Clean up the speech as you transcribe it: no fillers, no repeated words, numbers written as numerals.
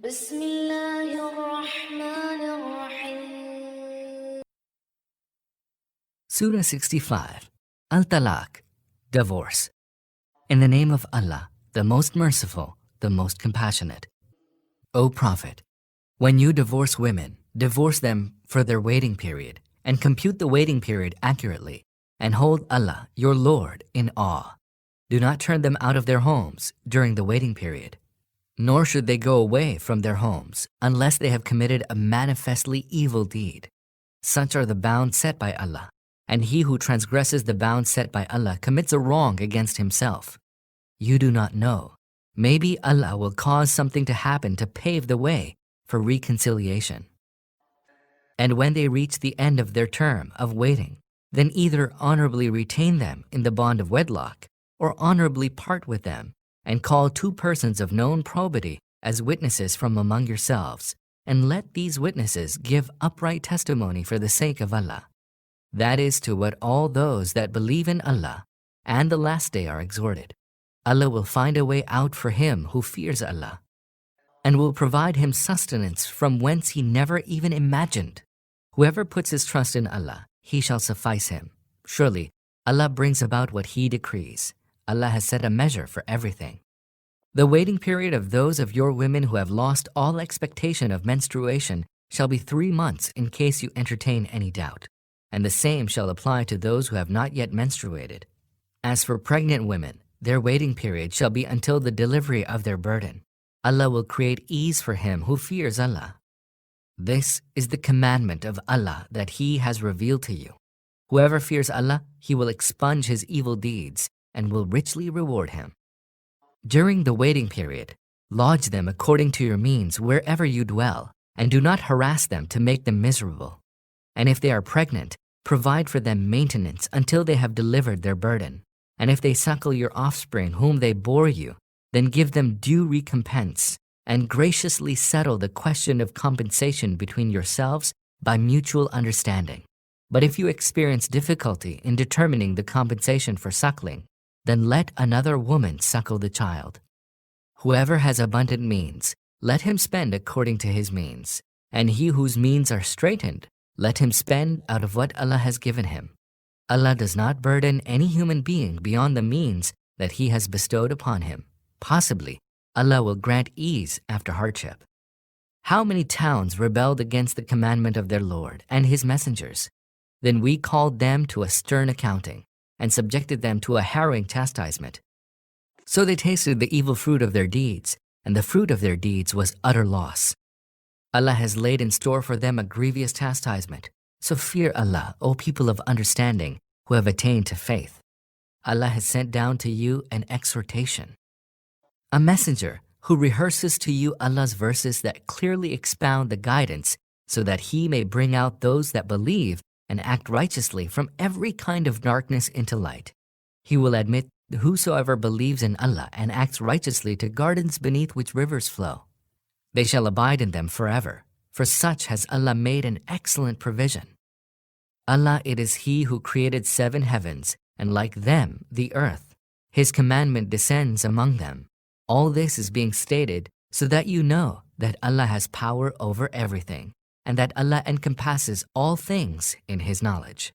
بسم الله الرحمن الرحيم. Surah 65, Al-Talaq, Divorce. In the name of Allah, the most merciful, the most compassionate. O Prophet, when you divorce women, divorce them for their waiting period, and compute the waiting period accurately, and hold Allah, your Lord, in awe. Do not turn them out of their homes during the waiting period, nor should they go away from their homes unless they have committed a manifestly evil deed. Such are the bounds set by Allah, and he who transgresses the bounds set by Allah commits a wrong against himself. You do not know. Maybe Allah will cause something to happen to pave the way for reconciliation. And when they reach the end of their term of waiting, then either honorably retain them in the bond of wedlock or honorably part with them, and call two persons of known probity as witnesses from among yourselves, and let these witnesses give upright testimony for the sake of Allah. That is to what all those that believe in Allah and the last day are exhorted. Allah will find a way out for him who fears Allah, and will provide him sustenance from whence he never even imagined. Whoever puts his trust in Allah, he shall suffice him. Surely, Allah brings about what he decrees. Allah has set a measure for everything. The waiting period of those of your women who have lost all expectation of menstruation shall be 3 months in case you entertain any doubt, and the same shall apply to those who have not yet menstruated. As for pregnant women, their waiting period shall be until the delivery of their burden. Allah will create ease for him who fears Allah. This is the commandment of Allah that he has revealed to you. Whoever fears Allah, he will expunge his evil deeds and will richly reward him. During the waiting period, lodge them according to your means wherever you dwell, and do not harass them to make them miserable. And if they are pregnant, provide for them maintenance until they have delivered their burden. And if they suckle your offspring whom they bore you, then give them due recompense, and graciously settle the question of compensation between yourselves by mutual understanding. But if you experience difficulty in determining the compensation for suckling, then let another woman suckle the child. Whoever has abundant means, let him spend according to his means, and he whose means are straitened, let him spend out of what Allah has given him. Allah does not burden any human being beyond the means that he has bestowed upon him. Possibly, Allah will grant ease after hardship. How many towns rebelled against the commandment of their Lord and his messengers? Then we called them to a stern accounting and subjected them to a harrowing chastisement. So they tasted the evil fruit of their deeds, and the fruit of their deeds was utter loss. Allah has laid in store for them a grievous chastisement. So fear Allah, O people of understanding who have attained to faith. Allah has sent down to you an exhortation, a messenger who rehearses to you Allah's verses that clearly expound the guidance so that he may bring out those that believe and act righteously from every kind of darkness into light. He will admit whosoever believes in Allah and acts righteously to gardens beneath which rivers flow. They shall abide in them forever, for such has Allah made an excellent provision. Allah, it is He who created 7 heavens, and like them, the earth. His commandment descends among them. All this is being stated so that you know that Allah has power over everything, and that Allah encompasses all things in His knowledge.